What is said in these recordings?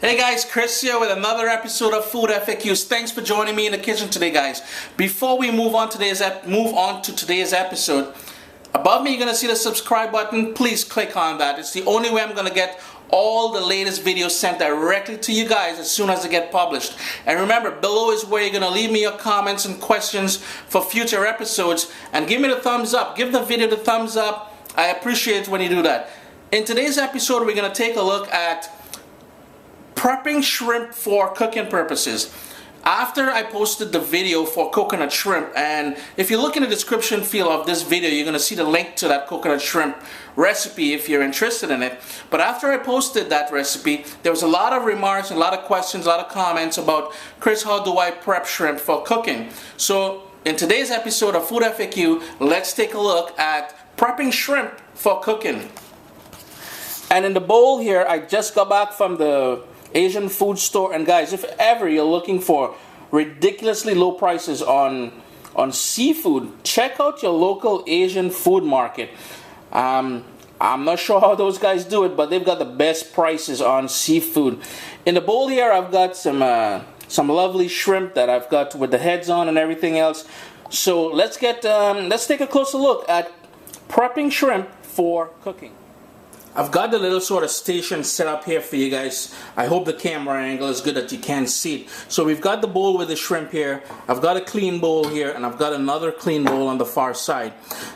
Hey guys, Chris here with another episode of Food FAQs. Thanks for joining me in the kitchen today, guys. Before we move on to today's episode, above me you're gonna see the subscribe button. Please click on that. It's the only way I'm gonna get all the latest videos sent directly to you guys as soon as they get published. And remember, below is where you're gonna leave me your comments and questions for future episodes. And give me the thumbs up. Give the video the thumbs up. I appreciate it when you do that. In today's episode, we're gonna take a look at prepping shrimp for cooking purposes. After I posted the video for coconut shrimp, and if you look in the description field of this video, you're going to see the link to that coconut shrimp recipe if you're interested in it. But after I posted that recipe, there was a lot of remarks, a lot of questions, a lot of comments about, Chris, how do I prep shrimp for cooking? So in today's episode of Food FAQ, let's take a look at prepping shrimp for cooking. And in the bowl here, I just got back from the Asian food store, and guys, if ever you're looking for ridiculously low prices on seafood, check out your local Asian food market. I'm not sure how those guys do it, but they've got the best prices on seafood. In the bowl here, I've got some lovely shrimp that I've got with the heads on and everything else. So let's take a closer look at prepping shrimp for cooking. I've got the little sort of station set up here for you guys. I hope the camera angle is good that you can see it. So we've got the bowl with the shrimp here. I've got a clean bowl here, and I've got another clean bowl on the far side.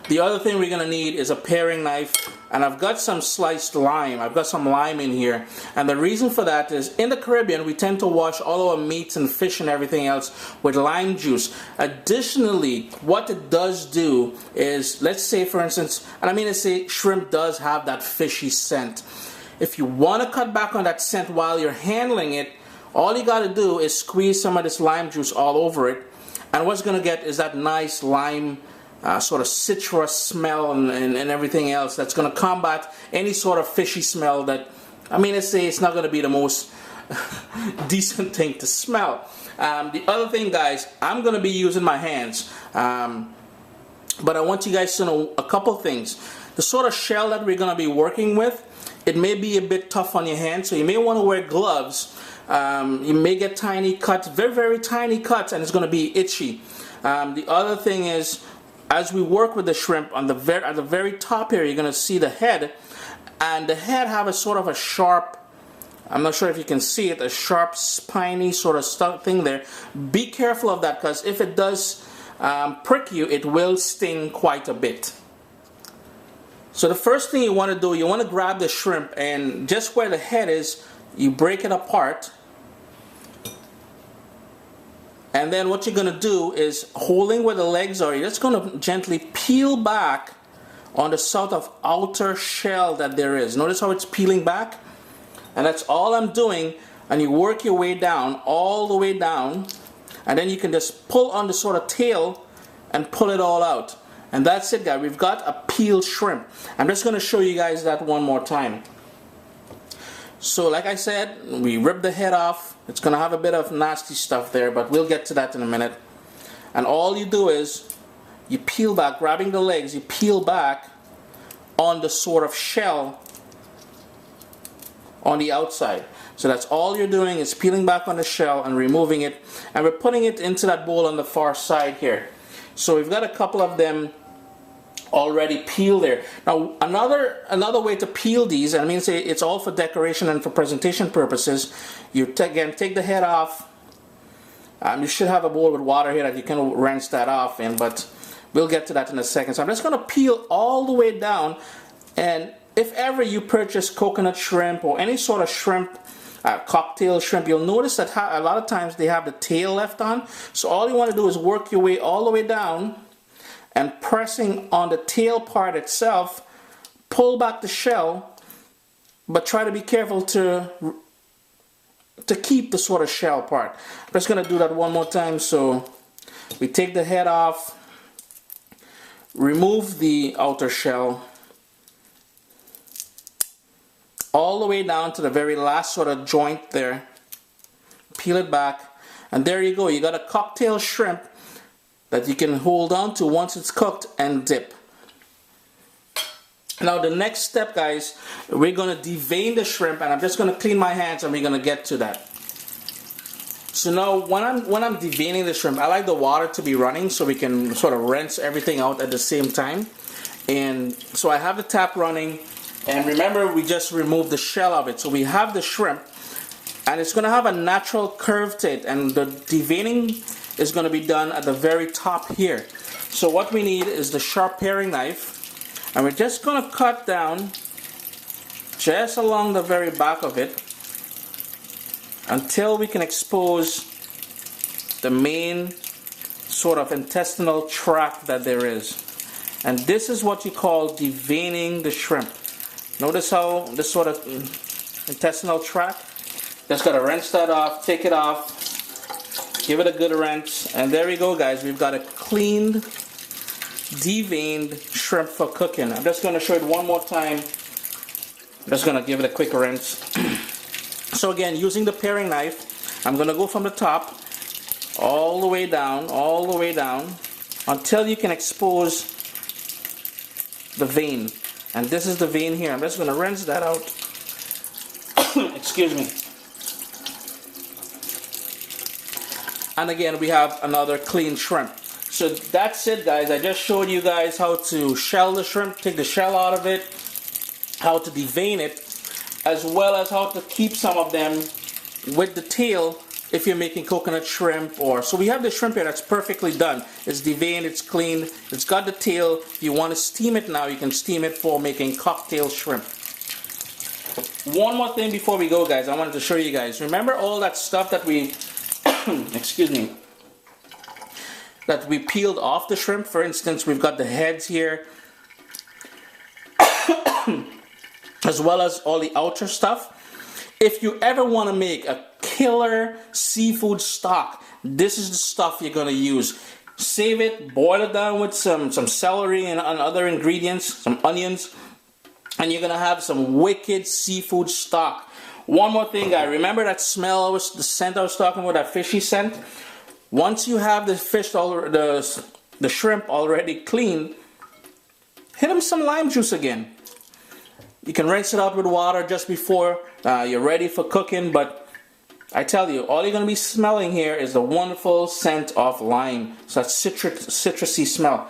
The other thing we're going to need is a paring knife, and I've got some sliced lime. I've got some lime in here. And the reason for that is, in the Caribbean, we tend to wash all our meats and fish and everything else with lime juice. Additionally, what it does do is, let's say for instance, and I mean to say shrimp does have that fishy scent. If you want to cut back on that scent while you're handling it, all you got to do is squeeze some of this lime juice all over it, and what's going to get is that nice lime sort of citrus smell and everything else that's going to combat any sort of fishy smell that, I mean to say, it's not going to be the most decent thing to smell. The other thing, guys, I'm going to be using my hands, but I want you guys to know a couple things. The sort of shell that we're going to be working with, it may be a bit tough on your hands, so you may want to wear gloves. You may get tiny cuts, very, very tiny cuts, and it's going to be itchy. The other thing is, as we work with the shrimp, at the very top here, you're going to see the head, and the head have a sort of a sharp, I'm not sure if you can see it, a sharp, spiny sort of thing there. Be careful of that, because if it does prick you, it will sting quite a bit. So the first thing you want to do, you want to grab the shrimp, and just where the head is, you break it apart. And then what you're going to do is, holding where the legs are, you're just going to gently peel back on the sort of outer shell that there is. Notice how it's peeling back? And that's all I'm doing. And you work your way down, all the way down. And then you can just pull on the sort of tail and pull it all out. And that's it, guys. We've got a peeled shrimp. I'm just going to show you guys that one more time. So like I said, we rip the head off. It's going to have a bit of nasty stuff there, but we'll get to that in a minute. And all you do is, you peel back, grabbing the legs, you peel back on the sort of shell on the outside. So that's all you're doing, is peeling back on the shell and removing it. And we're putting it into that bowl on the far side here. So we've got a couple of them already peeled there. Now another way to peel these, and I mean say it's all for decoration and for presentation purposes, you again take the head off. You should have a bowl with water here that you can rinse that off in, but we'll get to that in a second. So I'm just going to peel all the way down, and if ever you purchase coconut shrimp or any sort of shrimp, cocktail shrimp, you'll notice that a lot of times they have the tail left on. So all you want to do is work your way all the way down, and pressing on the tail part itself, pull back the shell, but try to be careful to keep the sort of shell part. I'm just going to do that one more time. So we take the head off, remove the outer shell, all the way down to the very last sort of joint there, peel it back, and there you go. You got a cocktail shrimp that you can hold on to once it's cooked and dip. Now the next step, guys, we're gonna devein the shrimp, and I'm just gonna clean my hands and we're gonna get to that. So now when I'm deveining the shrimp, I like the water to be running so we can sort of rinse everything out at the same time. And so I have the tap running, and remember we just removed the shell of it. So we have the shrimp, and it's gonna have a natural curve to it, and the deveining is gonna be done at the very top here. So what we need is the sharp paring knife, and we're just gonna cut down just along the very back of it until we can expose the main sort of intestinal tract that there is. And this is what you call deveining the shrimp. Notice how this sort of intestinal tract, just gotta rinse that off, take it off, give it a good rinse, and there we go, guys. We've got a cleaned, deveined shrimp for cooking. I'm just gonna show it one more time. I'm just gonna give it a quick rinse. So again, using the paring knife, I'm gonna go from the top all the way down, until you can expose the vein. And this is the vein here. I'm just gonna rinse that out. Excuse me. And again, we have another clean shrimp. So that's it, guys. I just showed you guys how to shell the shrimp, take the shell out of it, how to devein it, as well as how to keep some of them with the tail if you're making coconut shrimp. Or so we have the shrimp here that's perfectly done. It's deveined, it's clean, it's got the tail. If you want to steam it now, you can steam it for making cocktail shrimp. One more thing before we go, guys, I wanted to show you guys. Remember all that stuff that we excuse me, that we peeled off the shrimp? For instance, we've got the heads here, as well as all the outer stuff. If you ever want to make a killer seafood stock, this is the stuff you're going to use. Save it, boil it down with some celery and other ingredients, some onions, and you're going to have some wicked seafood stock. One more thing, guys. Remember that smell, the scent I was talking about, that fishy scent? Once you have the fish, the shrimp already cleaned, hit them some lime juice again. You can rinse it out with water just before you're ready for cooking, but I tell you, all you're going to be smelling here is the wonderful scent of lime. So that citrusy smell.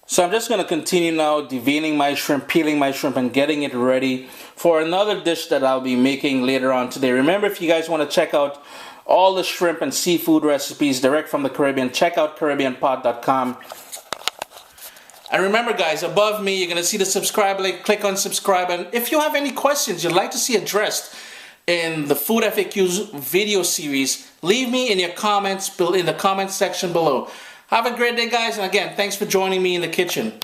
So I'm just going to continue now deveining my shrimp, peeling my shrimp, and getting it ready for another dish that I'll be making later on today. Remember, if you guys want to check out all the shrimp and seafood recipes direct from the Caribbean, check out CaribbeanPot.com. And remember, guys, above me, you're going to see the subscribe link. Click on subscribe. And if you have any questions you'd like to see addressed in the Food FAQs video series, leave me in your comments in the comment section below. Have a great day, guys. And again, thanks for joining me in the kitchen.